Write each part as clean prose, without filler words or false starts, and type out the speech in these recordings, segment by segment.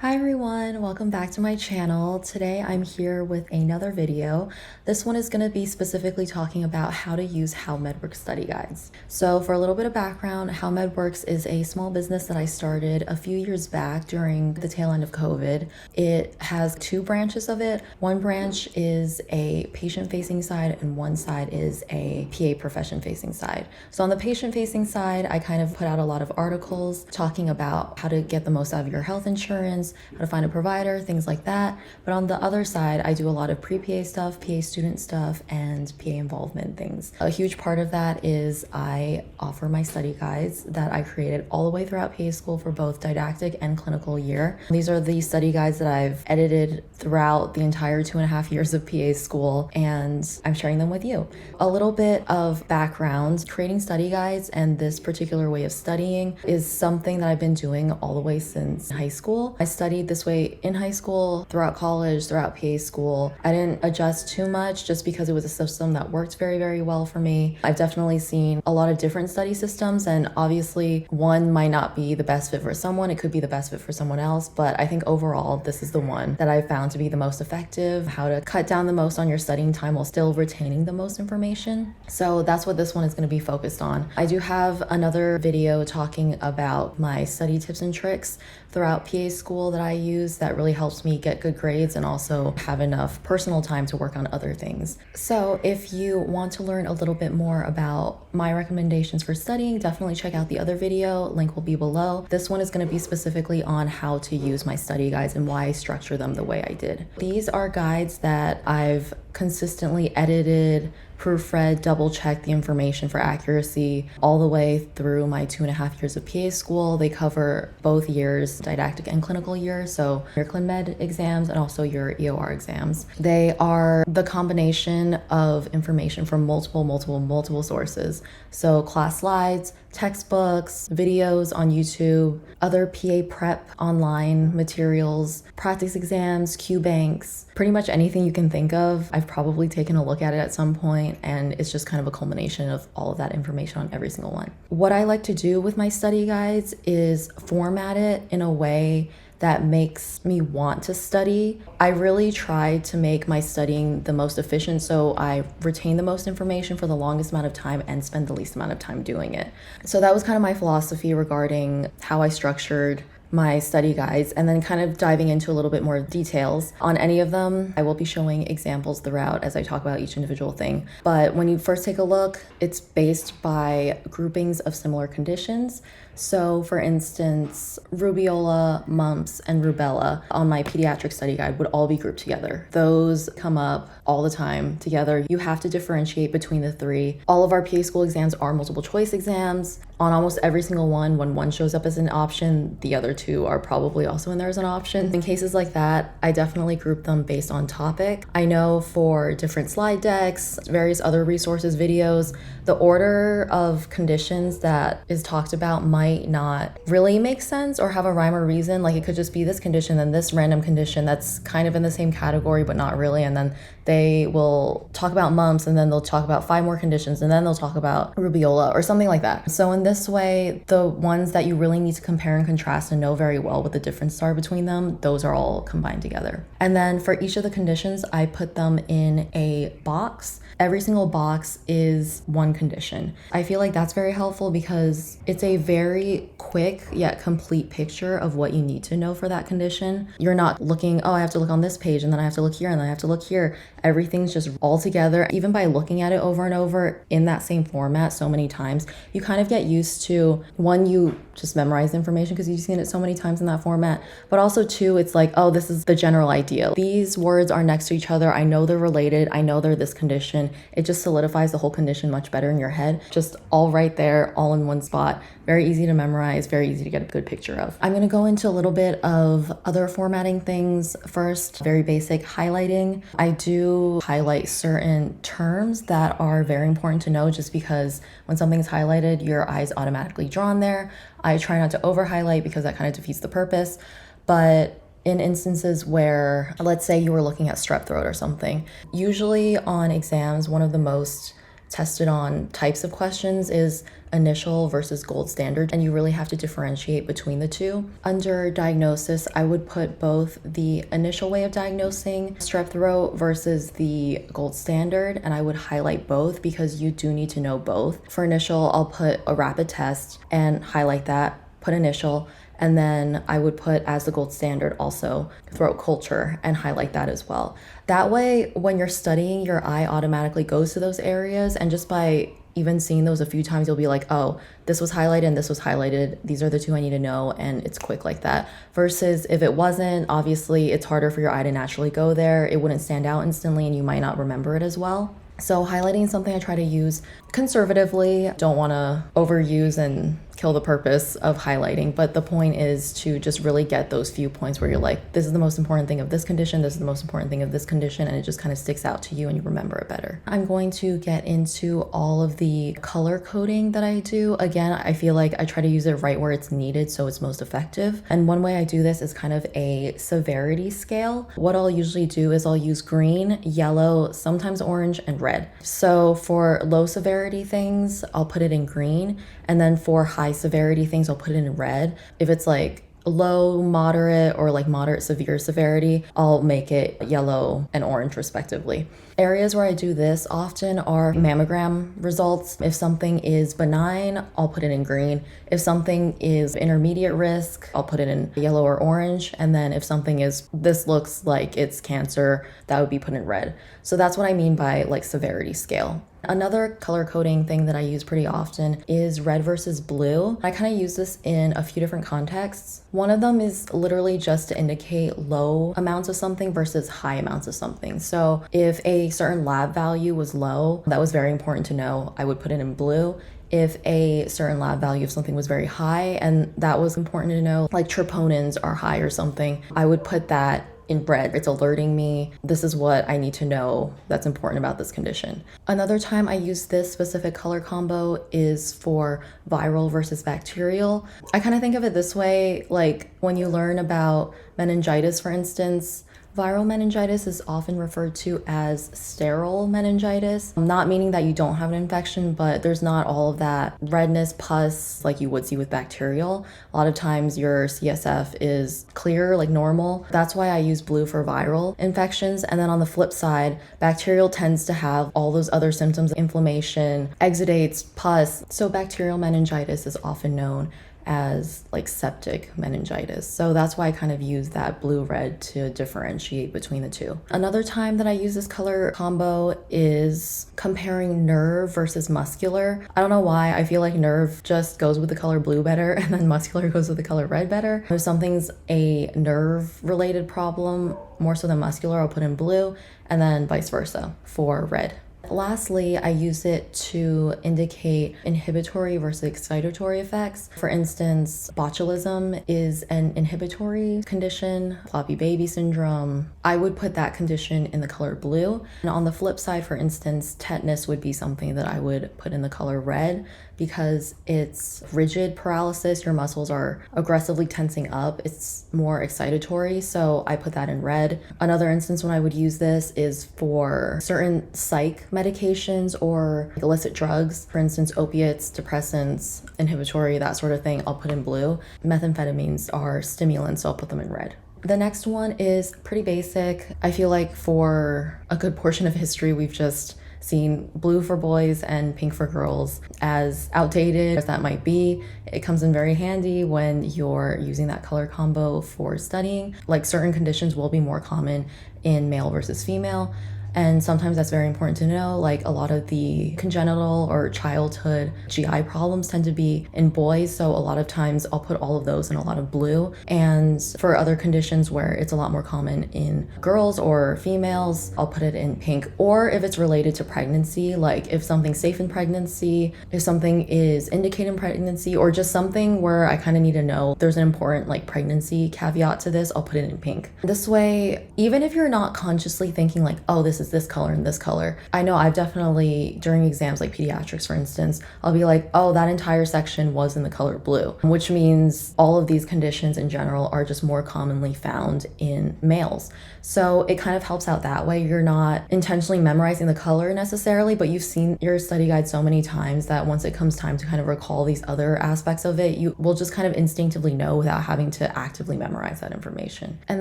Hi everyone, welcome back to my channel. Today I'm here with another video. This one is going to be specifically talking about how to use HowMedWorks study guides. So for a little bit of background, HowMedWorks is a small business that I started a few years back during the tail end of COVID. It has two branches of it. One branch is a patient-facing side and one side is a PA profession-facing side. So on the patient-facing side, I kind of put out a lot of articles talking about how to get the most out of your health insurance, how to find a provider, things like that. But on the other side, I do a lot of pre-PA stuff, PA student stuff, and PA involvement things. A huge part of that is I offer my study guides that I created all the way throughout PA school for both didactic and clinical year. These are the study guides that I've edited throughout the entire 2.5 years of PA school, and I'm sharing them with you. A little bit of background, creating study guides and this particular way of studying is something that I've been doing all the way since high school. I studied this way in high school, throughout college, throughout PA school. I didn't adjust too much just because it was a system that worked very, very well for me. I've definitely seen a lot of different study systems, and obviously one might not be the best fit for someone. It could be the best fit for someone else, but I think overall this is the one that I found to be the most effective, how to cut down the most on your studying time while still retaining the most information. So that's what this one is going to be focused on. I do have another video talking about my study tips and tricks throughout PA school that I use that really helps me get good grades and also have enough personal time to work on other things. So if you want to learn a little bit more about my recommendations for studying, definitely check out the other video. Link will be below. This one is going to be specifically on how to use my study guides and why I structure them the way I did. These are guides that I've consistently edited, proofread, double-check the information for accuracy all the way through my 2.5 years of PA school. They cover both years, didactic and clinical year, so your ClinMed exams and also your EOR exams. They are the combination of information from multiple sources. So class slides, textbooks, videos on YouTube, other PA prep online materials, practice exams, Q banks, pretty much anything you can think of. I've probably taken a look at it at some point, and it's just kind of a culmination of all of that information on every single one. What I like to do with my study guides is format it in a way that makes me want to study. I really try to make my studying the most efficient, so I retain the most information for the longest amount of time and spend the least amount of time doing it. So that was kind of my philosophy regarding how I structured my study guides, and then kind of diving into a little bit more details on any of them. I will be showing examples throughout as I talk about each individual thing. But when you first take a look, it's based by groupings of similar conditions. So for instance, rubeola, mumps, and rubella on my pediatric study guide would all be grouped together. Those come up all the time together. You have to differentiate between the three. All of our PA school exams are multiple choice exams. On almost every single one, when one shows up as an option, the other two are probably also in there as an option. In cases like that, I definitely group them based on topic. I know for different slide decks, various other resources, videos, the order of conditions that is talked about might not really make sense or have a rhyme or reason. Like it could just be this condition, then this random condition that's kind of in the same category, but not really. And then they will talk about mumps, and then they'll talk about 5 more conditions, and then they'll talk about rubeola or something like that. So in this way, the ones that you really need to compare and contrast and know very well what the difference are between them, those are all combined together. And then for each of the conditions, I put them in a box. Every single box is one condition. I feel like that's very helpful because it's a very quick yet complete picture of what you need to know for that condition. You're not looking, oh, I have to look on this page, and then I have to look here, and then I have to look here. Everything's just all together. Even by looking at it over and over in that same format so many times, you kind of get used to, one, you just memorize information because you've seen it so many times in that format, but also two, it's like, oh, this is the general idea. These words are next to each other. I know they're related. I know they're this condition. It just solidifies the whole condition much better in your head. Just all right there, all in one spot. Very easy to memorize, very easy to get a good picture of. I'm going to go into a little bit of other formatting things first. Very basic highlighting. I do highlight certain terms that are very important to know, just because when something's highlighted, your eye's automatically drawn there. I try not to over highlight because that kind of defeats the purpose. But in instances where, let's say you were looking at strep throat or something, usually on exams, one of the most tested on types of questions is initial versus gold standard, and you really have to differentiate between the two. Under diagnosis, I would put both the initial way of diagnosing strep throat versus the gold standard, and I would highlight both because you do need to know both. For initial, I'll put a rapid test and highlight that, put initial, and then I would put as the gold standard also throat culture and highlight that as well. That way, when you're studying, your eye automatically goes to those areas, and just by even seeing those a few times, you'll be like, oh, this was highlighted and this was highlighted. These are the two I need to know, and it's quick like that. Versus if it wasn't, obviously it's harder for your eye to naturally go there. It wouldn't stand out instantly and you might not remember it as well. So highlighting is something I try to use conservatively. Don't want to overuse and kill the purpose of highlighting, but the point is to just really get those few points where you're like, this is the most important thing of this condition, this is the most important thing of this condition, and it just kind of sticks out to you and you remember it better. I'm going to get into all of the color coding that I do. Again, I feel like I try to use it right where it's needed so it's most effective. And one way I do this is kind of a severity scale. What I'll usually do is I'll use green, yellow, sometimes orange, and red. So for low severity things, I'll put it in green, and then for high severity things, I'll put it in red. If it's like low, moderate, or like moderate severe severity, I'll make it yellow and orange respectively. Areas where I do this often are mammogram results. If something is benign, I'll put it in green. If something is intermediate risk, I'll put it in yellow or orange. And then if something is, this looks like it's cancer, that would be put in red. So that's what I mean by like severity scale. Another color coding thing that I use pretty often is red versus blue. I kind of use this in a few different contexts. One of them is literally just to indicate low amounts of something versus high amounts of something. So if a certain lab value was low, that was very important to know, I would put it in blue. If a certain lab value of something was very high and that was important to know, like troponins are high or something, I would put that in red. It's alerting me. This is what I need to know that's important about this condition. Another time I use this specific color combo is for viral versus bacterial. I kind of think of it this way, like when you learn about meningitis, for instance, viral meningitis is often referred to as sterile meningitis, not meaning that you don't have an infection, but there's not all of that redness, pus like you would see with bacterial. A lot of times your CSF is clear, like normal. That's why I use blue for viral infections. And then on the flip side, bacterial tends to have all those other symptoms, inflammation, exudates, pus. So bacterial meningitis is often known as like septic meningitis. So that's why I kind of use that blue-red to differentiate between the two. Another time that I use this color combo is comparing nerve versus muscular. I don't know why, I feel like nerve just goes with the color blue better and then muscular goes with the color red better. If something's a nerve-related problem, more so than muscular, I'll put in blue, and then vice versa for red. Lastly, I use it to indicate inhibitory versus excitatory effects. For instance, botulism is an inhibitory condition, floppy baby syndrome. I would put that condition in the color blue. And on the flip side, for instance, tetanus would be something that I would put in the color red because it's rigid paralysis. Your muscles are aggressively tensing up. It's more excitatory, so I put that in red. Another instance when I would use this is for certain psych medications or illicit drugs. For instance, opiates, depressants, inhibitory, that sort of thing, I'll put in blue. Methamphetamines are stimulants, so I'll put them in red. The next one is pretty basic. I feel like for a good portion of history, we've just seen blue for boys and pink for girls. As outdated as that might be, it comes in very handy when you're using that color combo for studying. Like certain conditions will be more common in male versus female. And sometimes that's very important to know, like a lot of the congenital or childhood GI problems tend to be in boys. So a lot of times I'll put all of those in a lot of blue. And for other conditions where it's a lot more common in girls or females, I'll put it in pink. Or if it's related to pregnancy, like if something's safe in pregnancy, if something is indicated in pregnancy, or just something where I kind of need to know there's an important like pregnancy caveat to this, I'll put it in pink. This way, even if you're not consciously thinking like, oh, this this is this color and this color. I know I've definitely, during exams like pediatrics, for instance, I'll be like, oh, that entire section was in the color blue, which means all of these conditions in general are just more commonly found in males. So it kind of helps out that way. You're not intentionally memorizing the color necessarily, but you've seen your study guide so many times that once it comes time to kind of recall these other aspects of it, you will just kind of instinctively know without having to actively memorize that information. And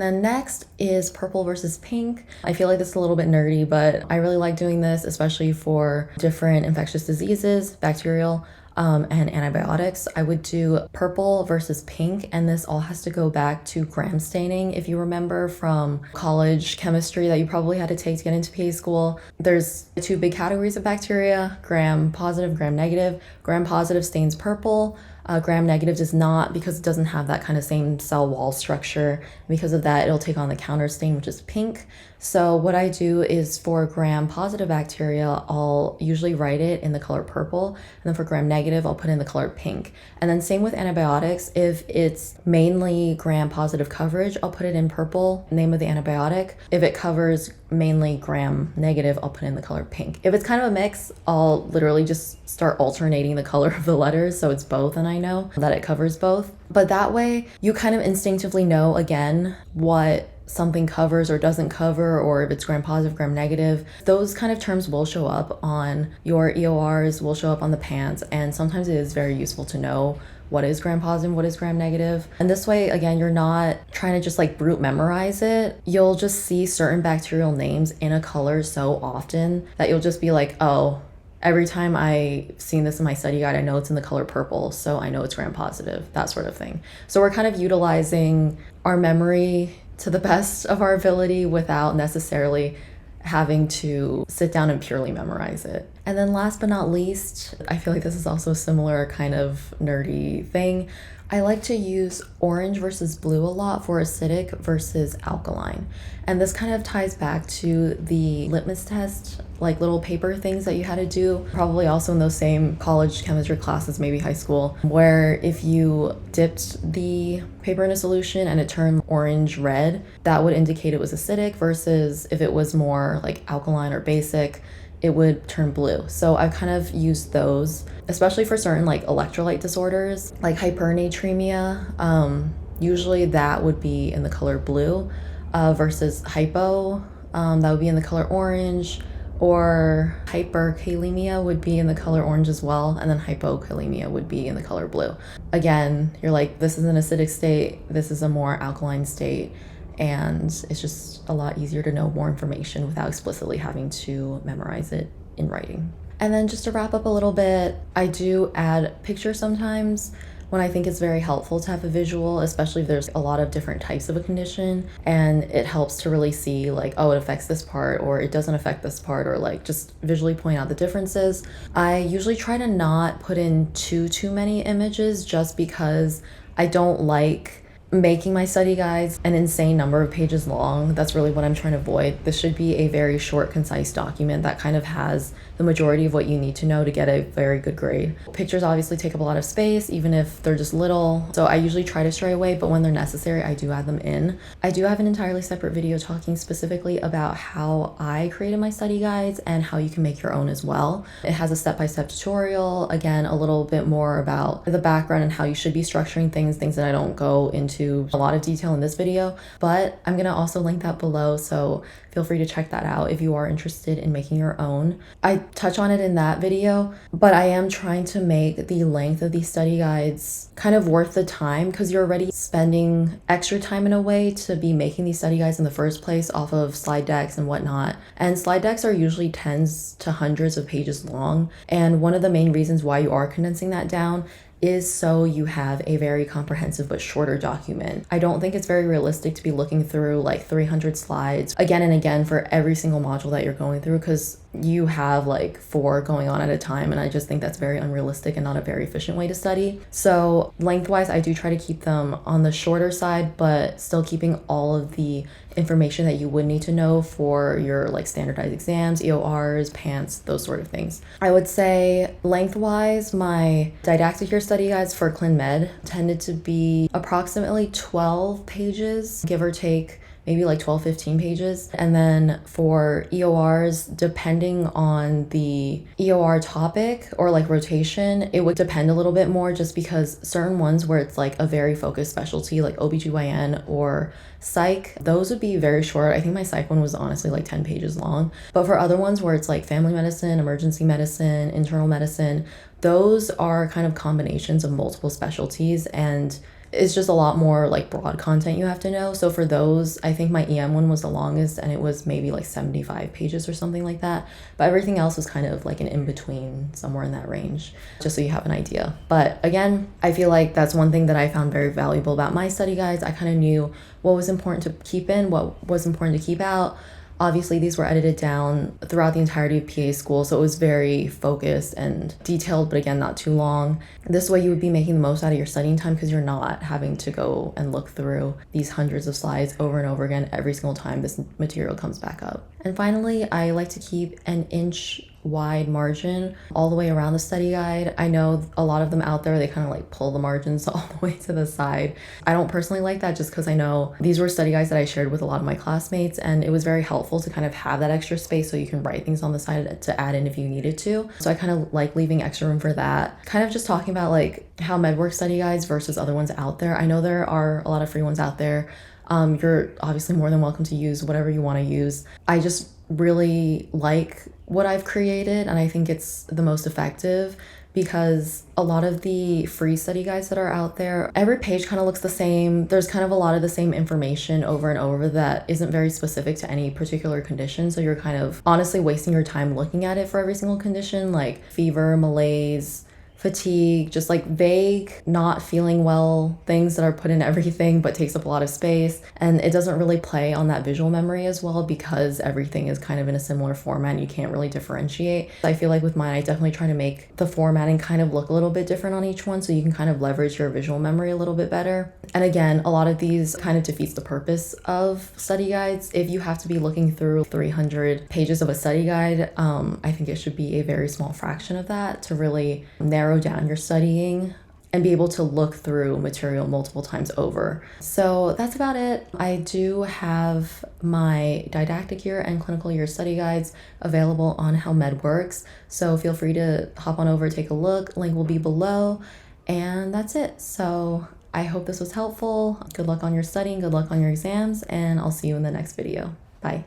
then next is purple versus pink. I feel like this is a little bit nerdy, but I really like doing this, especially for different infectious diseases, bacterial, and antibiotics. I would do purple versus pink, and this all has to go back to gram staining. If you remember from college chemistry that you probably had to take to get into PA school, there's two big categories of bacteria: gram positive, gram negative. Gram positive stains purple. Gram negative does not, because it doesn't have that kind of same cell wall structure. Because of that, it'll take on the counter stain, which is pink. So what I do is for gram positive bacteria, I'll usually write it in the color purple. And then for gram negative, I'll put in the color pink. And then same with antibiotics. If it's mainly gram positive coverage, I'll put it in purple, name of the antibiotic. If it covers mainly gram negative, I'll put in the color pink. If it's kind of a mix, I'll literally just start alternating the color of the letters so it's both and I know that it covers both. But that way you kind of instinctively know again what something covers or doesn't cover, or if it's gram positive, gram negative. Those kind of terms will show up on your EORs, will show up on the PANTs, and sometimes it is very useful to know what is gram positive, what is gram negative. And this way, again, you're not trying to just like brute memorize it. You'll just see certain bacterial names in a color so often that you'll just be like, oh, every time I've seen this in my study guide, I know it's in the color purple, so I know it's gram positive, that sort of thing. So we're kind of utilizing our memory to the best of our ability without necessarily having to sit down and purely memorize it. And then last but not least, I feel like this is also a similar kind of nerdy thing. I like to use orange versus blue a lot for acidic versus alkaline. And this kind of ties back to the litmus test, like little paper things that you had to do, probably also in those same college chemistry classes, maybe high school, where if you dipped the paper in a solution and it turned orange red, that would indicate it was acidic, versus if it was more like alkaline or basic, it would turn blue. So I've kind of used those, especially for certain like electrolyte disorders, like hypernatremia. Usually that would be in the color blue, versus hypo, that would be in the color orange, or hyperkalemia would be in the color orange as well, and then hypokalemia would be in the color blue. Again, you're like, this is an acidic state, this is a more alkaline state, and it's just a lot easier to know more information without explicitly having to memorize it in writing. And then just to wrap up a little bit, I do add pictures sometimes when I think it's very helpful to have a visual, especially if there's a lot of different types of a condition, and it helps to really see like, oh, it affects this part, or it doesn't affect this part, or like just visually point out the differences. I usually try to not put in too many images, just because I don't like making my study guides an insane number of pages long. That's really what I'm trying to avoid. This should be a very short, concise document that kind of has the majority of what you need to know to get a very good grade. Pictures obviously take up a lot of space, even if they're just little. So I usually try to stray away, but when they're necessary, I do add them in. I do have an entirely separate video talking specifically about how I created my study guides and how you can make your own as well. It has a step-by-step tutorial, again, a little bit more about the background and how you should be structuring things that I don't go into a lot of detail in this video, but I'm gonna also link that below, so feel free to check that out if you are interested in making your own. I touch on it in that video, but I am trying to make the length of these study guides kind of worth the time, because you're already spending extra time in a way to be making these study guides in the first place off of slide decks and whatnot. And slide decks are usually tens to hundreds of pages long, and one of the main reasons why you are condensing that down is so you have a very comprehensive but shorter document. I don't think it's very realistic to be looking through like 300 slides again and again for every single module that you're going through, because you have like 4 going on at a time, and I just think that's very unrealistic and not a very efficient way to study. So lengthwise, I do try to keep them on the shorter side, but still keeping all of the information that you would need to know for your like standardized exams, EORs, PANTs, those sort of things. I would say lengthwise, my didactic year study guides for Clin Med tended to be approximately 12 pages, give or take maybe like 12, 15 pages. And then for EORs, depending on the EOR topic or like rotation, it would depend a little bit more, just because certain ones where it's like a very focused specialty like OBGYN or psych, those would be very short. I think my psych one was honestly like 10 pages long. But for other ones where it's like family medicine, emergency medicine, internal medicine, those are kind of combinations of multiple specialties, and it's just a lot more like broad content you have to know. So for those, I think my EM one was the longest, and it was maybe like 75 pages or something like that. But everything else was kind of like an in-between, somewhere in that range, just so you have an idea. But again, I feel like that's one thing that I found very valuable about my study guides. I kind of knew what was important to keep in, what was important to keep out. Obviously, these were edited down throughout the entirety of PA school, so it was very focused and detailed, but again, not too long. This way you would be making the most out of your studying time, because you're not having to go and look through these hundreds of slides over and over again every single time this material comes back up. And finally, I like to keep an inch wide margin all the way around the study guide. I know a lot of them out there, they kind of like pull the margins all the way to the side. I don't personally like that, just because I know these were study guides that I shared with a lot of my classmates, and it was very helpful to kind of have that extra space so you can write things on the side to add in if you needed to. So I kind of like leaving extra room for that. Kind of just talking about like HowMedWorks study guides versus other ones out there. I know there are a lot of free ones out there. You're obviously more than welcome to use whatever you want to use. I just really like what I've created, and I think it's the most effective, because a lot of the free study guides that are out there, every page kind of looks the same. There's kind of a lot of the same information over and over that isn't very specific to any particular condition. So you're kind of honestly wasting your time looking at it for every single condition, like fever, malaise, fatigue, just like vague, not feeling well, things that are put in everything but takes up a lot of space. And it doesn't really play on that visual memory as well, because everything is kind of in a similar format and you can't really differentiate. I feel like with mine, I definitely try to make the formatting kind of look a little bit different on each one, so you can kind of leverage your visual memory a little bit better. And again, a lot of these kind of defeats the purpose of study guides. If you have to be looking through 300 pages of a study guide, I think it should be a very small fraction of that to really narrow down your studying and be able to look through material multiple times over. So that's about it. I do have my didactic year and clinical year study guides available on HowMedWorks, so feel free to hop on over, take a look. Link will be below, and that's it. So I hope this was helpful. Good luck on your studying, good luck on your exams, and I'll see you in the next video. Bye.